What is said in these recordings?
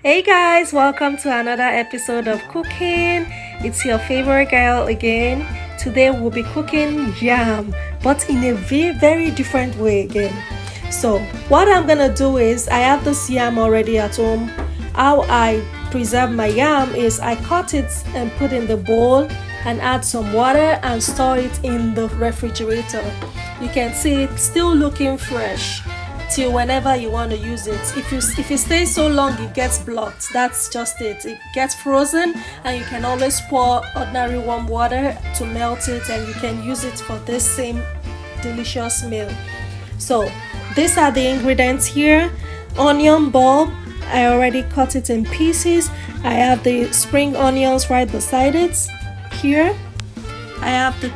Hey guys, welcome to another episode of cooking. It's your favorite girl again. Today we'll be cooking yam, but in a very different way again. So what I'm gonna do is, I have this yam already at home. How I preserve my yam is I cut it and put in the bowl and add some water and store it in the refrigerator. You can see it's still looking fresh till whenever you want to use it. If you stay so long, it gets blocked. That's just it. It gets frozen, and you can always pour ordinary warm water to melt it, and you can use it for this same delicious meal. So these are the ingredients here. Onion bulb, I already cut it in pieces. I have the spring onions right beside it. Here I have the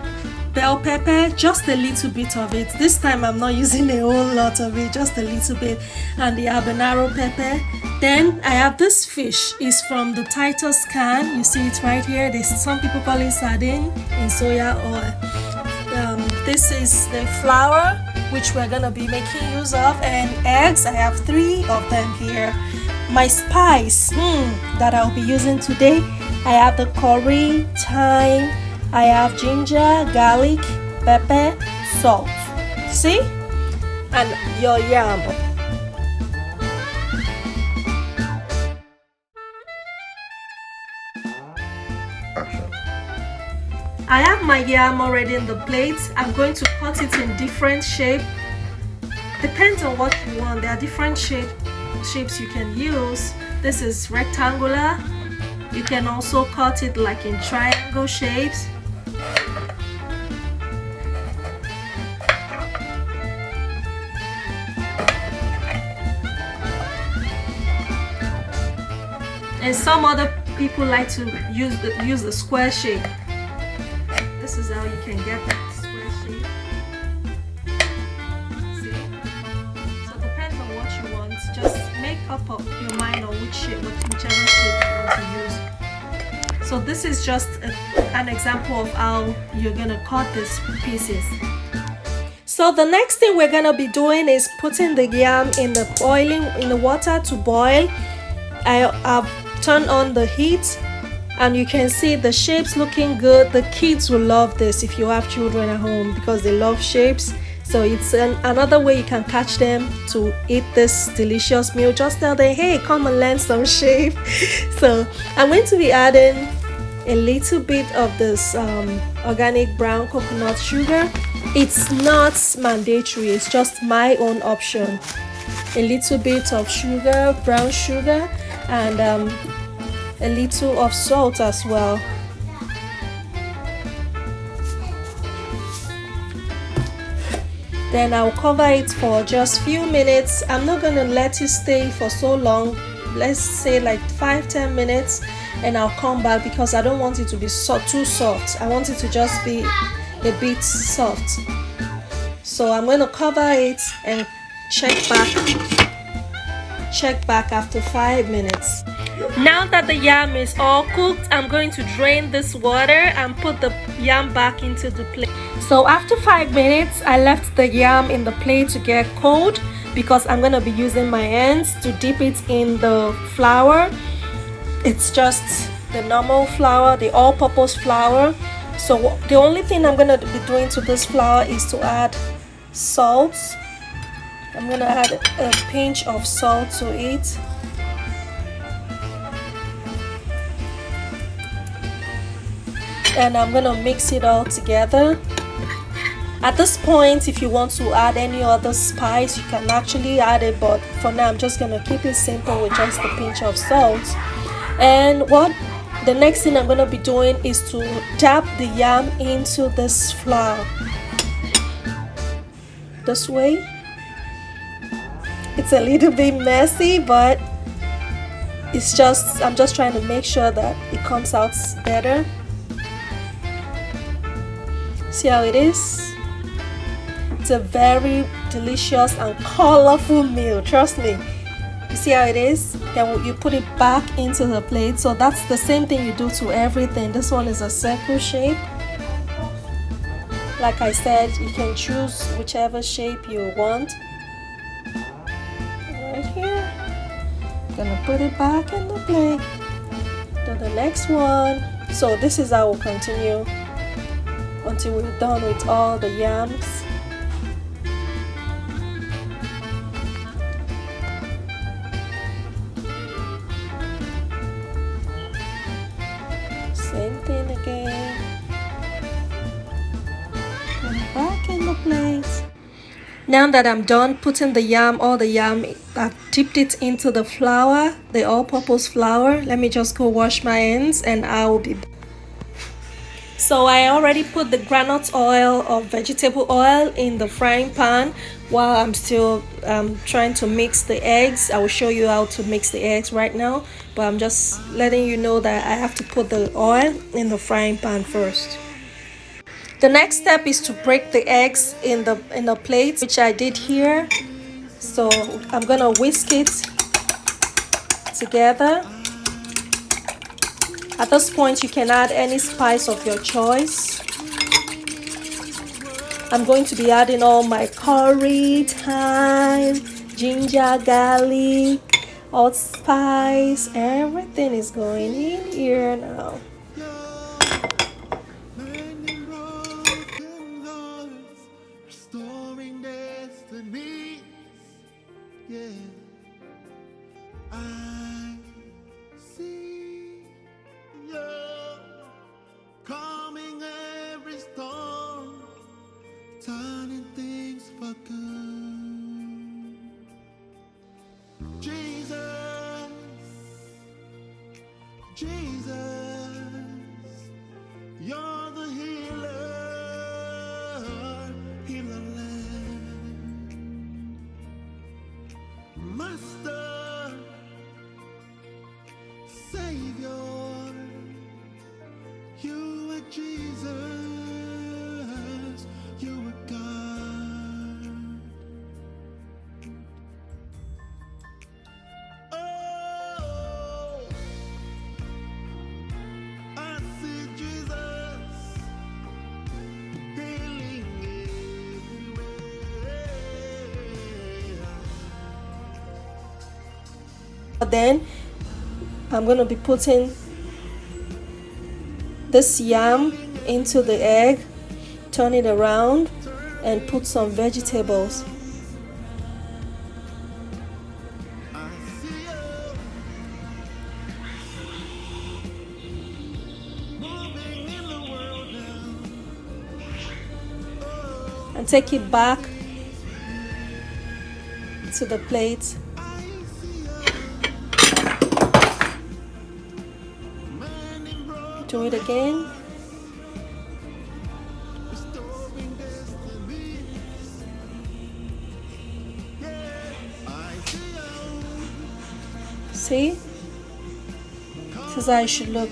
bell pepper, just a little bit of it. This time I'm not using a whole lot of it, just a little bit. And the habanero pepper. Then I have this fish. It's from the Titus can. You see it right here. Some people call it sardine in soya oil. This is the flour, which we're gonna be making use of, and eggs. I have 3 of them here. My spice that I'll be using today, I have the curry, thyme, I have ginger, garlic, pepper, salt. See? And your yam. Action. I have my yam already in the plate. I'm going to cut it in different shape. Depends on what you want. There are different shapes you can use. This is rectangular. You can also cut it like in triangle shapes. And some other people like to use the square shape. This is how you can get that square shape. See? So it depends on what you want. Just make up your mind on whichever shape you want to use. So this is just an example of how you're gonna cut these pieces. So the next thing we're gonna be doing is putting the yam in the water to boil. I've turned on the heat, and you can see the shapes looking good. The kids will love this if you have children at home, because they love shapes. So it's another way you can catch them to eat this delicious meal. Just tell them, hey, come and learn some shape. So I'm going to be adding a little bit of this organic brown coconut sugar. It's not mandatory, it's just my own option. A little bit of sugar, brown sugar, and a little of salt as well. Then I'll cover it for just few minutes. I'm not going to let it stay for so long. Let's say like 5-10 minutes, and I'll come back because I don't want it to be too soft. I want it to just be a bit soft. So I'm going to cover it and check back after 5 minutes. Now that the yam is all cooked, I'm going to drain this water and put the yam back into the plate. So after 5 minutes, I left the yam in the plate to get cold, because I'm going to be using my hands to dip it in the flour. It's just the normal flour, the all-purpose flour. So the only thing I'm going to be doing to this flour is to add salt. I'm going to add a pinch of salt to it. And I'm going to mix it all together. At this point, if you want to add any other spice, you can actually add it, but for now I'm just going to keep it simple with just a pinch of salt. And the next thing I'm going to be doing is to dab the yam into this flour. This way. It's a little bit messy, but I'm just trying to make sure that it comes out better. See how it is? It's a very delicious and colorful meal, trust me. You see how it is? Then you put it back into the plate. So that's the same thing you do to everything. This one is a circle shape. Like I said, you can choose whichever shape you want. Right here. Gonna put it back in the plate. To the next one. So this is how we'll continue until we're done with all the yams. Same thing again. Put it back in the plate. Now that I'm done putting the yam, all the yam, I've dipped it into the flour, the all-purpose flour. Let me just go wash my hands and I'll be back. So I already put the groundnut oil or vegetable oil in the frying pan while I'm still trying to mix the eggs. I will show you how to mix the eggs right now, but I'm just letting you know that I have to put the oil in the frying pan first. The next step is to break the eggs in the plate, which I did here. So I'm gonna whisk it together. At this point, you can add any spice of your choice. I'm going to be adding all my curry, thyme, ginger, garlic, allspice. Everything is going in here now. Turning things for good. Jesus, Jesus, you're the healer, healer land. Master, Savior, you are Jesus, you are God. Oh, I see Jesus healing everywhere. Then I'm going to be putting this yam into the egg, turn it around and put some vegetables. And take it back to the plate. Do it again. See? This is how it should look.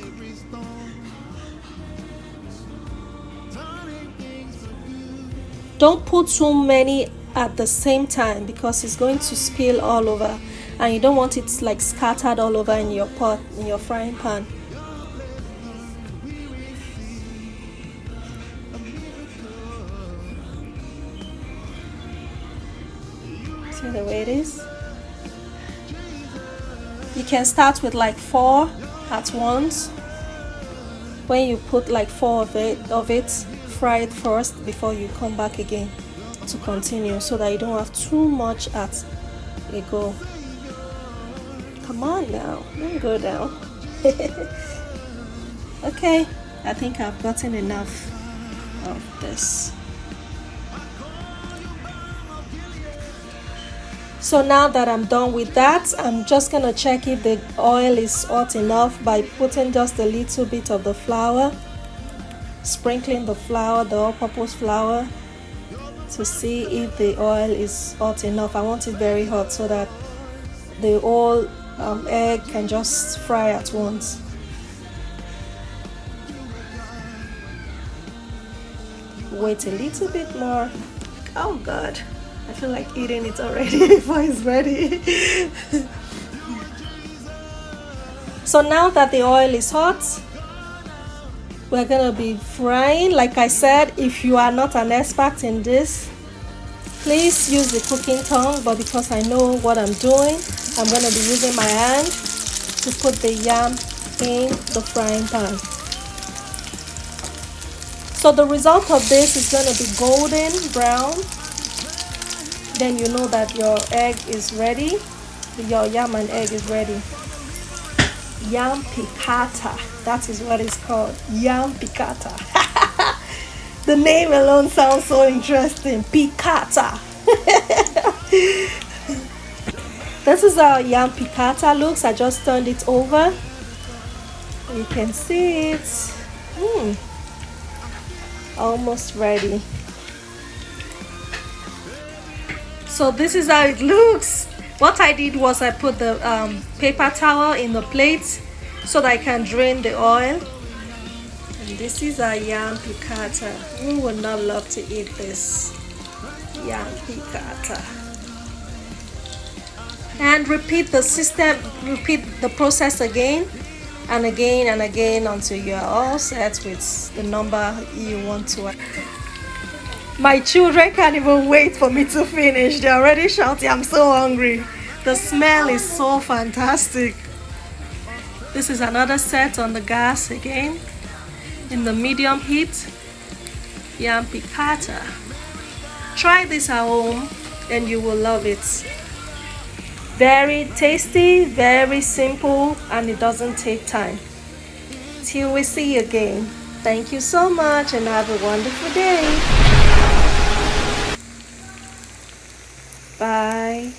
Don't put too many at the same time because it's going to spill all over and you don't want it like scattered all over in your pot, in your frying pan. See the way it is? You can start with like 4 at once. When you put like 4 of it, fry it first before you come back again to continue so that you don't have too much at a go. Come on now, don't go down. Okay, I think I've gotten enough of this. So now that I'm done with that, I'm just gonna check if the oil is hot enough by putting just a little bit of the flour, sprinkling the flour, the all-purpose flour, to see if the oil is hot enough. I want it very hot so that the whole egg can just fry at once. Wait a little bit more. Oh God, I feel like eating it already before it's ready. So now that the oil is hot, we're gonna be frying. Like I said, if you are not an expert in this, please use the cooking tongue, but because I know what I'm doing, I'm going to be using my hand to put the yam in the frying pan. So the result of this is going to be golden brown. Then you know that your egg is ready. Your yam and egg is ready. Yam piccata. That is what it's called. Yam piccata. The name alone sounds so interesting. Piccata. This is how yam piccata looks. I just turned it over. You can see it. Almost ready. So this is how it looks. What I did was I put the paper towel in the plate so that I can drain the oil. And this is our yam piccata. Who would not love to eat this? Yam piccata. And repeat the process again and again and again until you are all set with the number you want to. My children can't even wait for me to finish. They're already shouting, I'm so hungry. The smell is so fantastic. This is another set on the gas again in the medium heat. Yam piccata. Try this at home and you will love it. Very tasty, very simple, and it doesn't take time. Till we see you again. Thank you so much and have a wonderful day. Bye.